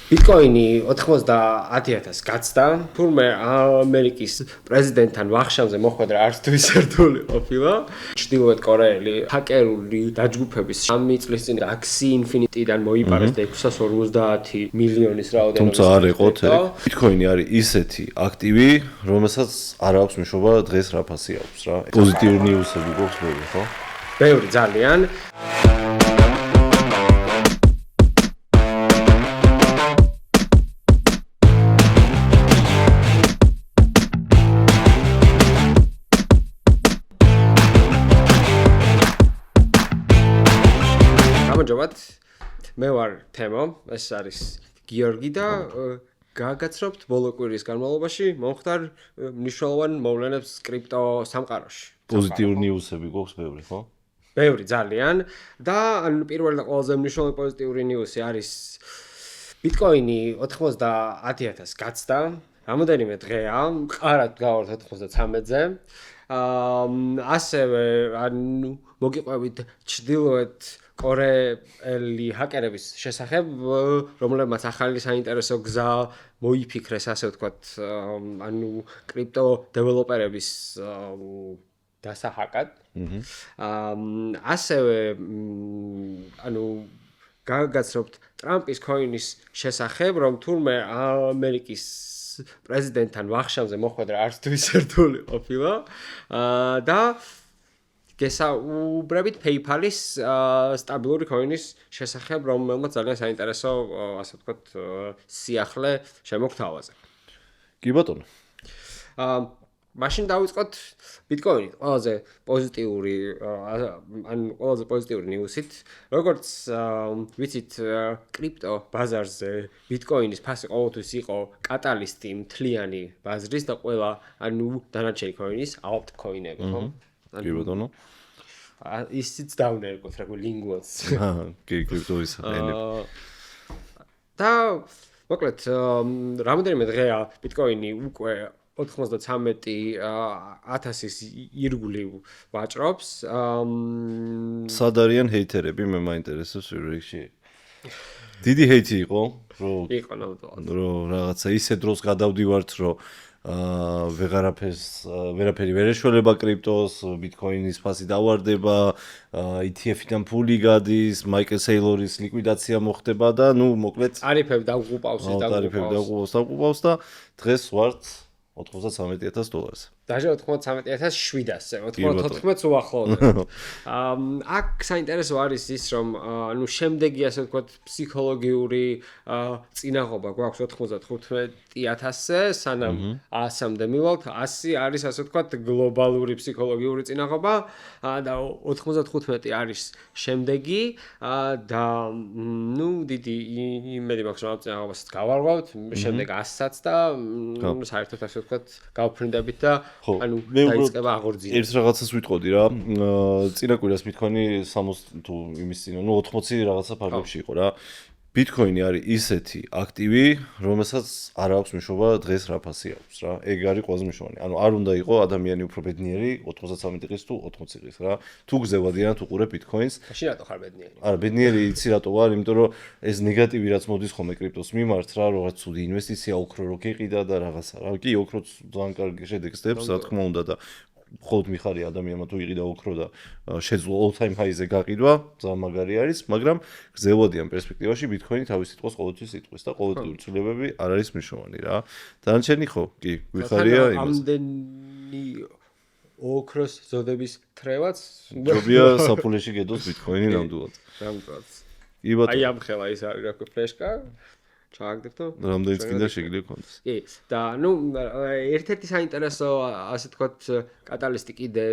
ბიტკოინი 90,000 გაცდა. თურმე ამერიკის პრეზიდენტთან ვახშამზე მოხვედრა არც თუ ის ერთული ყოფილა. ჩრდილოეთ კორეელი ჰაკერული დაჯგუფების 3 წლის წინ Axie Infinity-დან მოიპარეს და 650 მილიონის რაოდენობის. თუმცა არ ეყოთ, ბიტკოინი არის ისეთი აქტივი, რომელსაც არ აქვს მნიშვნელობა დღეს რა ფასი აქვს რა. პოზიტიური ნიუსები გვაქვს ბევრი, ხო? ბევრი ძალიან. მე ვარ თემო, ეს არის გიორგი და გაგაცნობთ ბოლო კვირის განმავლობაში მომხდარ მნიშვნელოვან მოვლენებს კრიპტო სამყაროში. პოზიტიური ნიუსები გვაქვს ბევრი, ხო? ბევრი ძალიან და პირველი და ყველაზე მნიშვნელოვანი პოზიტიური ნიუსი არის ბიტკოინი 90,000 გაცდა. რამოდენიმე დღეა, მყარად გავართ 93-ზე. ასევე მოგიყვებით ჩრდილოეთ კორეელი ჰაკერების შესახებ, რომლებმაც ახალი საინტერესო გზა მოიფიქრეს, ასე ვთქვათ, კრიპტო დეველოპერების დასაჰაკად. ასევე გაგაცნობთ ტრამპის ქოინის შესახებ, რომ თურმე ამერიკის პრეზიდენტთან ვახშამზე მოხვედრა არც თუ ის ერთული ყოფილა და გესაუბრებით PayPal-ის სტაბილური ქოინის შესახებ, რომელმაც ძალიან საინტერესო, ასე ვთქვათ, სიახლე შემოგთავაზე. კი ბატონო. მაშინ დავიწყოთ ბიტკოინით, ყველაზე პოზიტიური ნიუსით. როგორც ვიცით, კრიპტო ბაზარზე ბიტკოინის ფასი ყოველთვის იყო კატალისტი მთლიანი ბაზრის და ყველა დანარჩენი ქოინის ალტკოინები, ხო? კი ბატონო. ისიც დავნერგოთ რა ლინგვას. კი, კრიპტოის ენები. და მოკლედ, რამოდენიმე დღეა ბიტკოინი უკვე 93,000-ის ირგვლივ ვაჭრობს. სად არიან ჰეითერები, მე მაინტერესებს რიგში. დიდი ჰეითი იყო, რომ რაღაცა ისე დროს გადავდივართ, რომ ვერაფერი ვერ ეშველება კრიპტოს, ბიტკოინის ფასი დავარდება, ETF-დან ფული გადის, მაიკლ სეილორის ლიკვიდაცია მოხდება და მოკლედ ტარიფები დაუყურავს და დღეს ვართ $93,000. დაჟე 93,700-ზე, 94-ს უახლოვდება. აქ საინტერესო არის ის, რომ შემდეგი ასე ვთქვათ ფსიქოლოგიური წინაღობა გვაქვს 95,000-ზე, სანამ 100-მდე მივალთ, 100 არის ასე ვთქვათ გლობალური ფსიქოლოგიური წინაღობა და 95 არის შემდეგი და დიდი იმედი მაქვს რომ ამ წინაღობასაც გავარღვევთ, შემდეგ 100-საც და საერთოდ ასე ვთქვათ გავფრინდებით და დაიწყება აღორძინება. ერთ რაღაცას ვიტყოდი რა. წინა კვირას ბიტკოინი 60 თუ იმის წინ, 80 რაღაცა ფარგლებში იყო რა. ბიტკოინი არის ისეთი აქტივი, რომელსაც არ აქვს მნიშვნელობა დღეს რა ფასი აქვს რა. ეგ არის ყველაზე მნიშვნელოვანი. არ უნდა იყოს ადამიანი უფრო ბედნიერი 93 წლის თუ 80 წლის რა. თუ გზევადიან თუ ყურებ ბიტკოინს. მაშინ რატო ხარ ბედნიერი? არა, ბედნიერი იცი რატო ვარ, იმიტომ რომ ეს ნეგატივი რაც მოდის ხოლმე კრიპტოს მიმართ რა, რაღაც ცუდი ინვესტიცია, ოქრო რო გიყიდა და რაღაცა რა. კი, ოქროც ძალიან კარგი შედეგს დებს, რა თქმა უნდა და მხოლოდ მიხარია ადამიანმა თუ იყიდა ოქრო და შეძლო all time high-ზე გაყიდვა, ძალიან მაგარი არის, მაგრამ გზევადიან პერსპექტივაში ბიტკოინი თავის სიტყვას ყოველთვის იტყვის და ყოველდღიური ცვლილებები არ არის მნიშვნელოვანი რა. დანარჩენი ხო, კი, ვიხარია იმას. ამდენი ოქროს ზოდების თრევაც ჯობია საფულეში გედოს ბიტკოინი ნამდვილად. ნამდვილად. კი ბატონო. აი ამ ხელა ის არის რა ქვია ფლეშკა. ჩააგდებთო? რამდენიც კიდე შეგიძლია გქონდეს. კი, და ერთ-ერთი საინტერესო ასე თქვათ კატალისტი კიდე,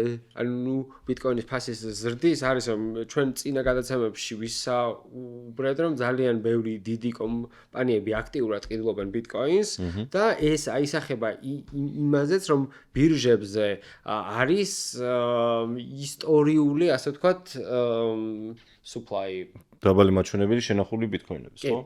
ბიტკოინის ფასის ზრდის არის რომ ჩვენ წინა გადაცემებში ვისაუბრეთ რომ ძალიან ბევრი დიდი კომპანიები აქტიურად ყიდულობენ ბიტკოინს და ეს აისახება იმაზეც რომ ბირჟებზე არის ისტორიული ასე თქვათ supply დაბალი მაჩვენებელი შენახული ბიტკოინების, ხო?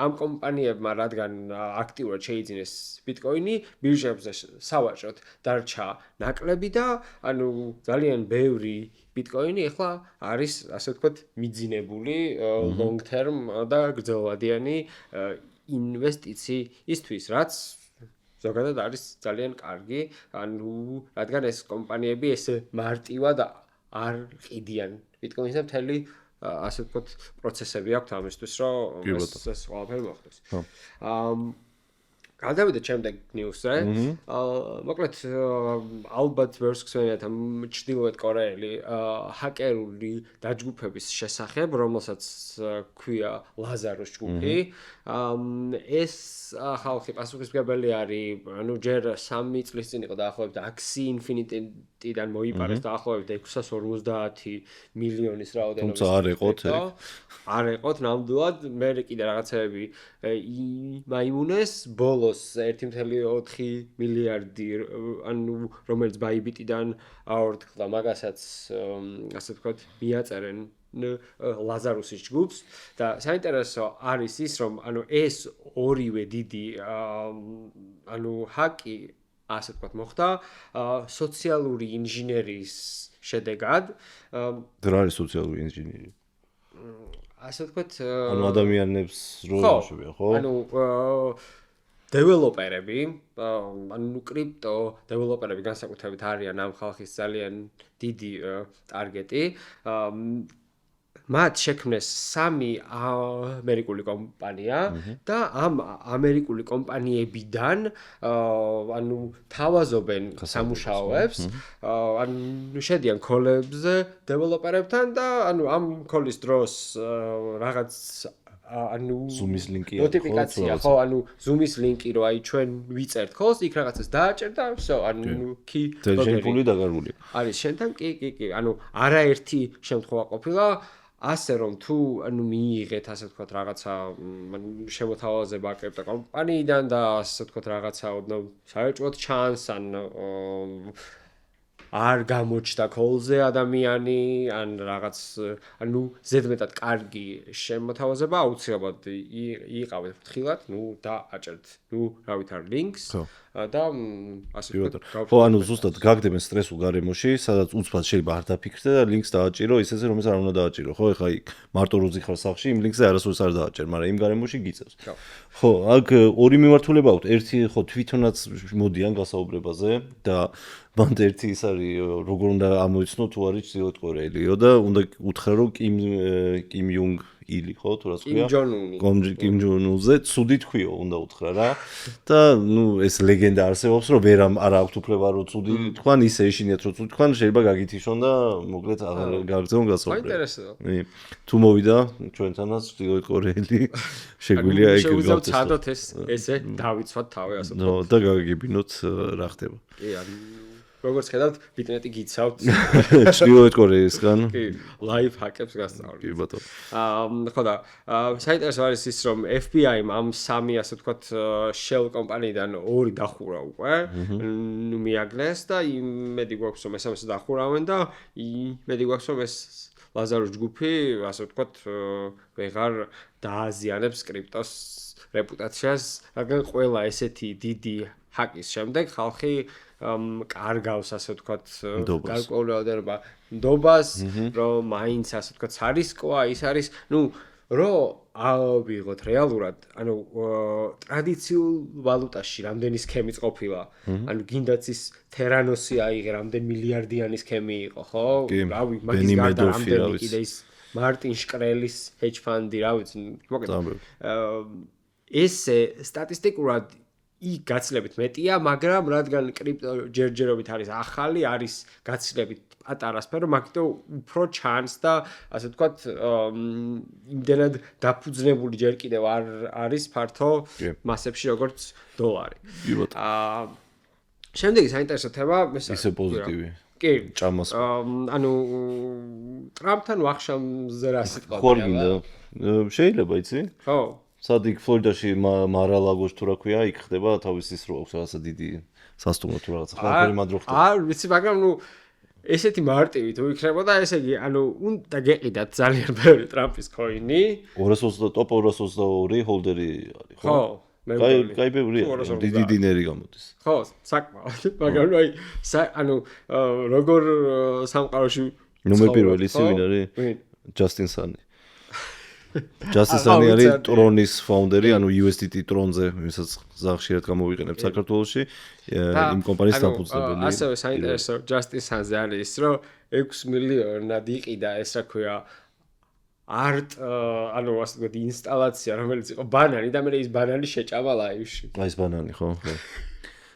ამ კომპანიებმა რადგან აქტიურად შეიძინეს ბიტკოინი, ბირჟებზე სავაჭროდ დარჩა ნაკლები და ძალიან ბევრი ბიტკოინი ახლა არის ასე ვთქვათ მიძინებული long term და გრძელვადიანი ინვესტიციისთვის, რაც ზოგადად არის ძალიან კარგი, რადგან ეს კომპანიები ესე მარტივად არ ყიდიან ბიტკოინს და მთელი ასე ვთქვათ პროცესები აქვს ამისთვის, რომ ეს ყველაფერი მოხდეს. გადავიდეთ შემდეგ ნიუსზე. მოკლედ ალბათ ვერს ხსენიათ ამ ჩრდილოეთ კორეელი ჰაკერული დაჯგუფების შესახებ, რომელსაც ქვია ლაზაროს ჯგუფი. ეს ხალხი პასუხისმგებელი არის, ჯერ 3 წლის წინ იყო დაახლოებით Axie Infinity-დან მოიპარეს დაახლოებით 650 მილიონის რაოდენობის. თუმცა არ ეყოთ. არ ეყოთ ნამდვილად, მე კიდე რაღაცეები მაიმუნეს ბოლოს 1.4 მილიარდი რომელიც Bybit-დან აორთქლა მაგასაც ასე ვთქვათ მიაწერენ ლაზარუსის ჯგუფს და საინტერესო არის ის რომ ეს ორივე დიდი ჰაკი ასე ვთქვათ მოხდა სოციალური ინჟინერიის შედეგად. რა არის სოციალური ინჟინერი? ასე ვთქვათ ადამიანებს რო ეშვია, ხო? დეველოპერები, კრიპტო დეველოპერები განსაკუთრებით არიან ამ ხალხის ძალიან დიდი ტარგეტი. მათ შექმნეს 3 ამერიკული კომპანია და ამ ამერიკული კომპანიებიდან თავაზობენ სამუშაოებს, შედიან კოლებზე დეველოპერებთან და ამ კოლის დროს რაღაც Zoom-ის ლინკი ნოტიფიკაცია ხო Zoom-ის ლინკი რო ჩვენ ვიწერთ კოლს იქ რაღაცას დააჭერ და всё კი ტელეფონი დაგარგული არის შენთან კი არაერთი შემთხვევა ყოფილა ასე რომ თუ მიიღეთ ასე ვთქვათ რაღაცა შემოთავაზება კრიპტო კომპანიიდან და ასე ვთქვათ რაღაცა საერთოდ ჩანს არ გამოჩნდა კოლზე ადამიანი ან რაღაც ზედმეტად კარგი შემოთავაზება აუცილებლად იყავით ფრთხილად დააჭერთ რავით არ ლინკს და ასე ვთქვათ ხო ზუსტად გაგდებენ სტრესულ გარემოში სადაც უცბად შეიძლება არ დაფიქრდე და ლინკს დააჭირო ისეზე რომელსაც არ უნდა დააჭირო ხო ეხლა იქ მარტო როძი ხარ სახში იმ ლინკზე არასოდეს არ დააჭერ მაგრამ იმ გარემოში გიწევს ხო აქ ორი მიმართულება აქვს ერთი ხო თვითონაც მოდიან გასაუბრებაზე და მანდ ერთი ის არის როგორ უნდა ამოიცნო თუ არის ჩრდილოეთ კორეელიო და უნდა უთხრა რომ კიმ იუნგ ილი ხო თუ რა თქვია კიმ ჯონ-უნზე ცუდი თქვიო უნდა უთხრა რა და ეს ლეგენდა არსებობს რომ ვერ არ აქვს უფლება რომ ცუდი თქვან ისე ეშინიათ რომ ცუდი თქვან შეიძლება გაგითიშონ და მოკლედ აღარ გაგრძელონ გასაუბრება საინტერესოა თუ მოვიდა ჩვენთანაც ჩრდილოეთ კორეელი შეგვიძლია ეგ გავწესოთ შევუძლებთ ესე დავიცვათ თავი ასე ვთქვათ და გაგებინოთ რა ხდება კი როგორც ხედავთ, ბიტნეტი გიცავთ ჩრდილოეთ კორეისგან. კი, ლაიფ ჰაკებს გასწავლით. კი ბატონო. ხო და საინტერესო არის ის რომ FBI-მ ამ 3 ასე ვთქვათ shell კომპანიიდან 2 დახურა უკვე. მიაგნეს და იმედი გვაქვს რომ ეს ამას დახურავენ და იმედი გვაქვს რომ ეს ლაზაროს ჯგუფი ასე ვთქვათ ვეღარ დააზიანებს კრიპტოს რეპუტაციას, რადგან ყველა ესეთი დიდი ჰაკის შემდეგ ხალხი კარგავს ასე ვთქვათ გარკვეულადერობა ნდობას რომ მაინც ასე ვთქვათ სარისკოა ის არის რომ ავიღოთ რეალურად ტრადიციულ ვალუტაში რამდენი სქემი ყოფილა გინდაც ის თერანოსი აიღე რამდენი მილიარდიანი სქემი იყო ხო რავი მაგის გარდა რამდენი კიდე ის მარტინ შკრელის hedge fund-ი რა ვიცი მოკლედ ესე სტატისტიკურად გაცილებით მეტია, მაგრამ რადგან კრიპტო ჯერჯერობით არის ახალი, არის გაცილებით პატარა სფერო, მაგით უფრო ჩანს და ასე ვთქვათ, იმდენად დაფუძნებული ჯერ კიდევ არ არის ფართო მასებში როგორც დოლარი. შემდეგი საინტერესო თემა, ისე პოზიტივი. კი, ჭამას. ტრამპთან ვახშამზე რა სიტყვა ხორგინდა. შეიძლება იცი? ხო. სადიქ ფლორიდაში მარალაგოს თუ რა ქვია, იქ ხდება თავის ის რო აქვს რაღაცა დიდი სასტუმრო თუ რაღაცა ხალხური მადრო ხდება. არ ვიცი, მაგრამ ესეთი მარტივი თუ იქნებოდა, ესე იგი, უნდა გეყიდათ ძალიან ბევრი ტრამპის კოინი. 220 ტოპ 222 ჰოლდერი არის, ხო? ხო. კაი ბევრია, დიდი დინერი გამოდის. ხო, საკმაოდ, მაგრამ როგორ სამყაროში ნომერ პირველი ისი ვინ არის? ჯასტინ სანი. ჯასტინ სანი არის ტრონის ფაუნდერი, ანუ USDT ტრონზე, ვისაც ზახშირად გამოვიყენებთ საქართველოში, იმ კომპანიის დამფუძნებელი. ასევე საინტერესო ჯასტინ სანზე არის ის, რომ 6 მილიონად იყიდა ეს რა ქვია არტ ანუ ასე ვთქვათ ინსტალაცია, რომელიც იყო ბანანი და მე ის ბანანი შეჭამა ლაივში. აი ეს ბანანი ხო?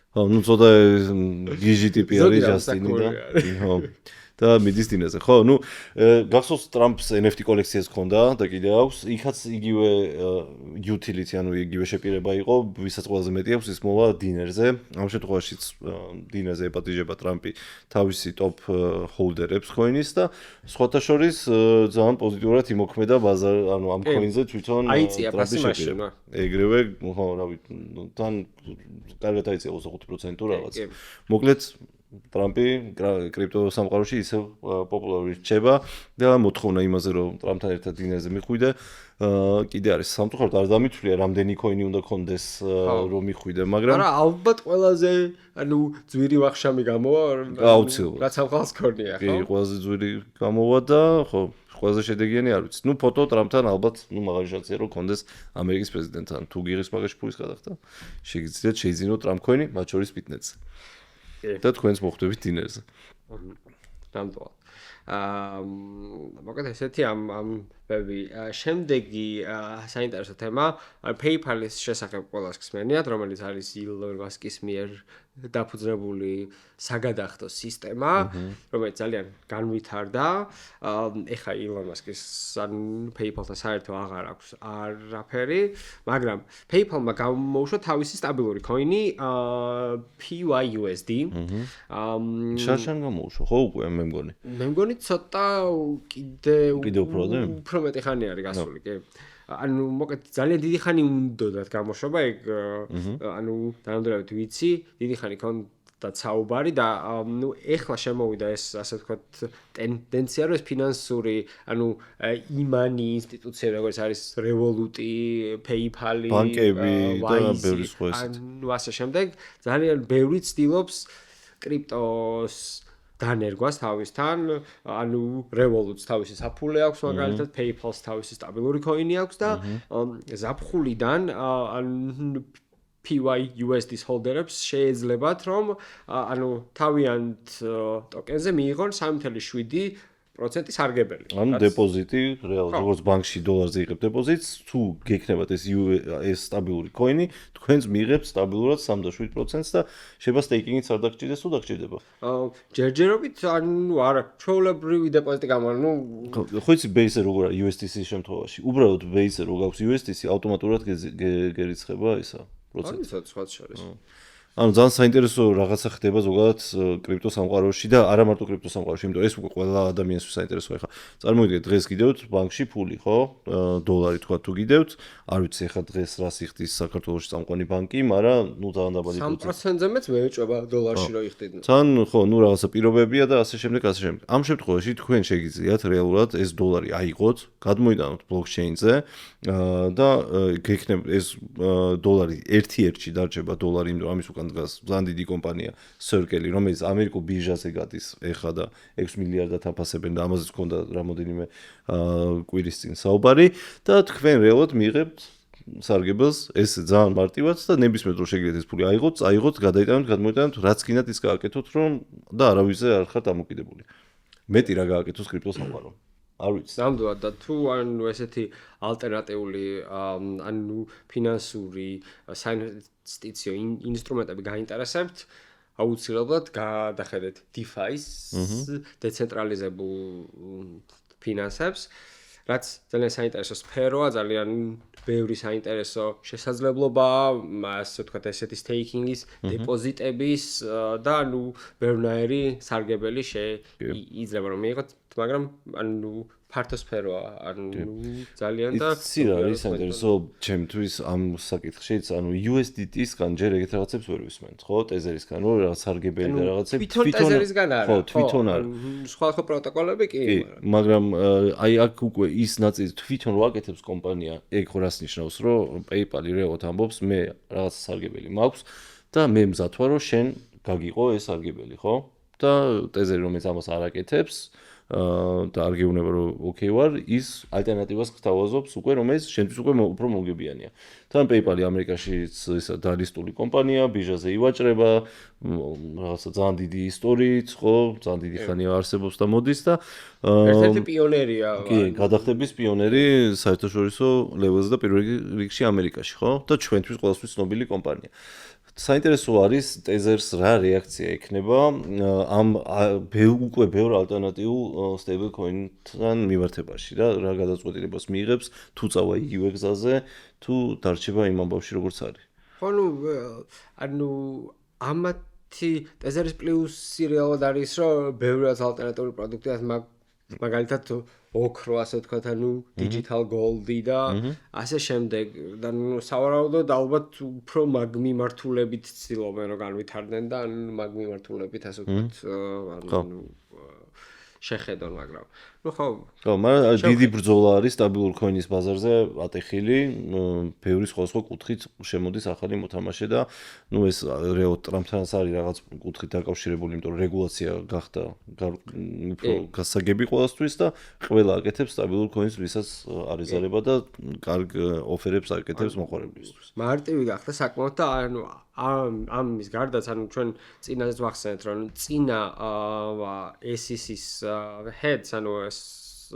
ხო, ნუ ცოტა გიჟი ტიპი არის ჯასტინი და ხო. და მიდის დინაზე. ხო, ნუ გახსოვს ტრამპს NFT კოლექციას ჰქონდა და კიდე აქვს, იქაც იგივე utility, ანუ იგივე შეპირება იყო, ვისაც ყველაზე მეტი აქვს ის მოვა დინერზე. ამ შემთხვევაშიც დინერზე ეპატიჟება ტრამპი თავისი top holder-ებს coin-ის და სხვათა შორის ძალიან პოზიტიურად იმოქმედა ბაზარ, ანუ ამ coin-ზე თვითონ ტრამპის შეპირება. ეგრევე, ხო, რავი, თან კარგად აიწია 25% თუ რაღაც. მოკლედ ტრამპი კრიპტო სამყაროში ისევ პოპულარული რჩება და მოთხოვნა იმაზე რომ ტრამპთან ერთად დინერზე მიხვიდე კიდე არის სამწუხაროდ არ დამითვლია რამდენი coin-ი უნდა კონდეს რომ მიხვიდე მაგრამ ალბათ ყველაზე ანუ ძვირი ვახშამი გამოვა აუცილებლად რაც ამ ხალხს ქონია ხო? კი ყველაზე ძვირი გამოვა და ხო ყველაზე შედეგიანი არ ვიცი. ნუ ფოტო ტრამპთან ალბათ ნუ მაგარი შანსია რომ კონდეს ამერიკის პრეზიდენტთან. თუ გიღის მაგაში ფულის გადახდა შეგიძლიათ შეიძინოთ ტრამპ coin-ი მათ შორის ბიტნეტზე. და თქვენს მოხვდებით დინერზე. ნამდვილად. მოკლედ ესეთი ამ ვები შემდეგი საინტერესო თემა PayPal-ის შესახებ ყველას ხსმენიათ, რომელიც არის ილონ მასკის მიერ დაფუძნებული საგადახდო სისტემა, რომელიც ძალიან განვითარდა. ეხა ილონ მასკის ან PayPal-თან საერთო აღარ აქვს არაფერი, მაგრამ PayPal-მა გამოუშვა თავისი სტაბილური coin-ი PYUSD. შარშან გამოუშვა, ხო უკვე მე მგონი. მე მგონი ცოტა კიდე უფრო მეტი ხანი არის გასული, კი. ანუ მოკლედ ძალიან დიდი ხანი უნდათ გამოშვება, ეგ ანუ თანამედროვედ ვიცი, დიდი ხანი ქონდა საუბარი და ნუ ეხლა შემოვიდა ეს ასე ვთქვათ ტენდენცია, რომ ეს ფინანსური, ანუ იმანი ინსტიტუციები, როგორც არის Revolut-ი, PayPal-ი, ბანკები და ბევრი სხვა ესეთი. ანუ ასე შემდეგ, ძალიან ბევრი ცდილობს კრიპტოს დანერგვას თავისთან, ანუ Revolut-ს თავისი საფულე აქვს, მაგალითად PayPal-ს თავისი სტაბილური coin-ი აქვს და ზაფხულიდან ანუ PYUSD-ის holder-ებს შეეძლებათ, რომ ანუ თავიანთ ტოკენზე მიიღონ 3.7% სარგებელი. ანუ დეპოზიტი, რეალურად როგორც ბანკში დოლარზე იღებ დეპოზიტს, თუ გექნებათ ეს სტაბილური coin-ი, თქვენს მიიღებთ სტაბილურად 3.7%-ს და შეიძლება სტეიკინგიც არ დაგჭირდეს თუ დაგჭირდება. ჯერჯერობით ანუ არა, ჩვეულებრივი დეპოზიტი გამოვა, ნუ ხო იცი base-ზე როგორ არის USDC-ის შემთხვევაში. უბრალოდ base-ზე რო გაქვს USDC, ავტომატურად გერიცხება ისა პროცენტი. სხვა შორის. ანუ ძალიან საინტერესო რაღაცა ხდება ზოგადად კრიპტო სამყაროში და არა მარტო კრიპტო სამყაროში, იმიტომ ეს უკვე ყველა ადამიანს საინტერესოა ხა. წარმოვიდგინეთ დღეს გიდევთ ბანკში ფული, ხო? დოლარი თქვა თუ გიდევთ, არ ვიცი ხა დღეს რა სიხდის საქართველოში წამყვანი ბანკი, მაგრამ ნუ ძალიან დაბალი პროცენტზე მეც მეეჭვება დოლარში რო იხდიდნენ. ძალიან ხო, ნუ რაღაცა პირობებია და ასე შემდეგ, ასე შემდეგ. ამ შემთხვევაში თქვენ შეგიძლიათ რეალურად ეს დოლარი აიღოთ, გადმოიტანოთ ბლოკჩეინზე და გექნებ ეს დოლარი ერთ-ერთში დარჩება დოლარი, იმიტომ ამის უკან დგას ძალიან დიდი კომპანია Circle, რომელიც ამერიკულ ბირჟაზე გადის ეხა და 6 მილიარდად აფასებენ და ამაზეც გქონდა რამოდენიმე კვირის წინ საუბარი და თქვენ რეალურად მიიღებთ სარგებელს ეს ძალიან მარტივად და ნებისმიერ დროს შეგიძლიათ ეს ფული აიღოთ, გადაიტანოთ, გადმოიტანოთ, რაც გინდათ ის გააკეთოთ, რომ და არავისზე არ ხართ დამოკიდებული. მეტი რა გააკეთოს კრიპტო სამყარო. არ ვიცი. ნამდვილად და თუ ანუ ესეთი ალტერნატიული ანუ ფინანსური საინვესტიციო ინსტრუმენტები გაინტერესებთ, აუცილებლად გადახედეთ DeFi-ს, დეცენტრალიზებულ ფინანსებს, რაც ძალიან საინტერესო სფეროა, ძალიან ბევრი საინტერესო შესაძლებლობაა, ასე ვთქვათ, ესეთი staking-ის, დეპოზიტების და ანუ ბევრნაირი სარგებელი შეიძლება რომ მიიღოთ, მაგრამ ანუ ფართო სფეროა, ანუ ძალიან და იცი რა არის საინტერესო ჩემთვის ამ საკითხშიც, ანუ USDT-სგან ჯერ ეგეთ რაღაცებს ვერ ვისმენთ, ხო? ტეზერისგან, რომ რაღაც სარგებელი და რაღაცები თვითონ ტეზერისგან არა. ხო, თვითონ არა. სხვა პროტოკოლები კი, მაგრამ აი აქ უკვე ის ნაწილი თვითონ რო აკეთებს კომპანია, ეგ ხო რას ნიშნავს, რომ PayPal-ი რეალურად ამბობს, მე რაღაც სარგებელი მაქვს და მე მზათვა რომ შენ გაგიყო ეს სარგებელი, ხო? და ტეზერი რომელიც ამას არ აკეთებს და არ გეუბნება რომ ოკეი ვარ, ის ალტერნატივას გთავაზობს უკვე, რომელიც შენთვის უკვე უფრო მოგებიანია. თან PayPal-ი ამერიკაშიც ისა დალისტული კომპანია, ბირჟაზე ივაჭრება, რაღაცა ძალიან დიდი ისტორიით, ხო, ძალიან დიდი ხანია არსებობს და მოდის და ერთ-ერთი პიონერია. კი, გადახდების პიონერი საერთაშორისო ლეველზე და პირველ რიგში ამერიკაში, ხო? და ჩვენთვის ყველასთვის ცნობილი კომპანია. საინტერესო არის Tezers რა რეაქცია ექნება ამ უკვე ბევრ ალტერნატიულ stablecoin-თან მიმართებაში რა გადაწყვეტილებას მიიღებს თუ წავა იგივე გზაზე თუ დარჩება იმ ამბავში როგორც არის. ხო, ანუ ამათი Tezers Plus-ი რეალურად არის რომ ბევრად ალტერნატიული პროდუქტია მაგალითად ოქრო ასე ვთქვათ, ანუ digital gold-ი და ასე შემდეგ და სავარაუდოდ ალბათ უფრო მაგ მიმართულებით ცდილობენ რომ განვითარდნენ და მაგ მიმართულებით ასე ვთქვათ, ანუ შეხედონ, მაგრამ ხო, მაგრამ დიდი ბრძოლა არის სტაბილურ coin-ის ბაზარზე ატეხილი, ბევრი სხვადასხვა კუთხით შემოდის ახალი მოთამაშე და ეს რეალურად ტრამპთანაც არის რაღაც კუთხით დაკავშირებული, იმიტომ რომ რეგულაცია გახდა უფრო გასაგები ყველასთვის და ყველა აკეთებს სტაბილურ coin-ს, ვისაც არის ზარება და კარგ ოფერებს აკეთებს მოხარებლებისთვის. მარტივი გახდა საკმაოდ და ანუ ამის გარდაც ანუ ჩვენ წინაზეც ვახსენეთ რომ წინა SEC-ის heads ანუ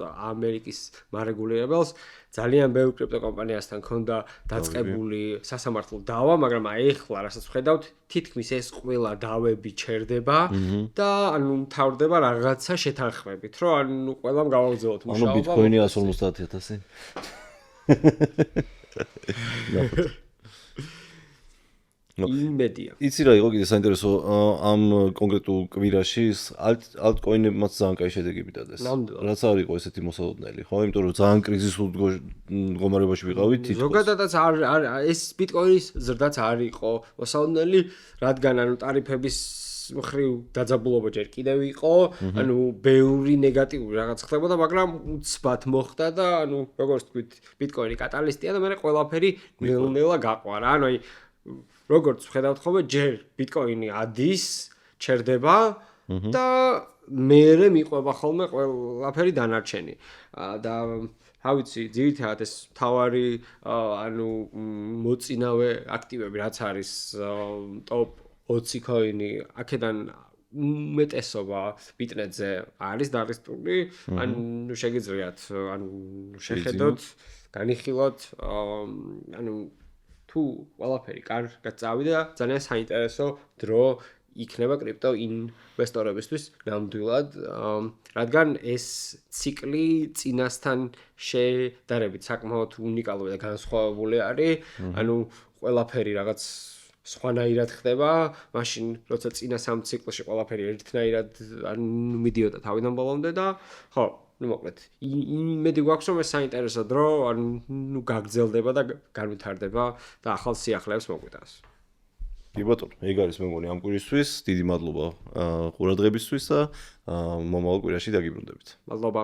ამერიკის მარეგულირებელს ძალიან ბევრი კრიპტოკომპანიასთან ქონდა დაწყებული სასამართლო დავა, მაგრამ ეხლა რასაც ვხედავთ, თითქმის ეს ყველა დავები ჩერდება და ანუ მთავრდება რაღაცა შეთანხმებით, რომ ანუ ყველამ გავაგზავნოთ მუშაობა. ანუ ბიტკოინი 150,000. იმედია. იცი რა იყო კიდე საინტერესო ამ კონკრეტულ კვირაში altcoin-ებმაც ძალიან კაი შედეგები დადეს. რაც არ იყო ესეთი მოსალოდნელი, ხო? იმიტომ რომ ძალიან კრიზისულ მდგომარეობაში ვიყავით თითქოს. ზოგადადაც ეს ბიტკოინის ზრდაც არ იყო მოსალოდნელი, რადგან ანუ ტარიფების მხრივ დაძაბულობა ჯერ კიდევ იყო, ანუ ბევრი ნეგატიური რაღაც ხდებოდა, მაგრამ უცბად მოხდა და ანუ როგორც თქვით, ბიტკოინი კატალისტია და მე ყველაფერი ნელ-ნელა გაყვარა. ანუ აი როგორც ვხედავთ ხოლმე, ჯერ ბიტკოინი ადის, ჩერდება და მერე მიყვება ხოლმე ყველაფერი დანარჩენი. და რა ვიცი, ძირითადად ეს თავარი ანუ მოწინავე აქტივები რაც არის top 20 coin-ი, აქედან უმეტესობა ბიტნეტზე არის დარესტული, ანუ შეგიძლიათ ანუ შეხედოთ, განიხილოთ, ანუ თუ ყველაფერი კარგად წავიდა, ძალიან საინტერესო დრო იქნება კრიპტო ინვესტორებისთვის ნამდვილად, რადგან ეს ციკლი წინასთან შედარებით საკმაოდ უნიკალური და განსხვავებული არის, ანუ ყველაფერი რაღაც სხვანაირად ხდება, მაშინ როცა წინა სამ ციკლში ყველაფერი ერთნაირად მიდიოდა თავიდან ბოლომდე და ხო, მოკლედ, იმედი გვაქვს რომ ეს საინტერესო დრო, ანუ გაგრძელდება და განვითარდება და ახალ სიახლეებს მოგვიტანს. კი ბატონო, ეგ არის მეგონი ამ კვირისთვის, დიდი მადლობა ყურადღებისთვის და მომავალ კვირაში დაგიბრუნდებით. მადლობა.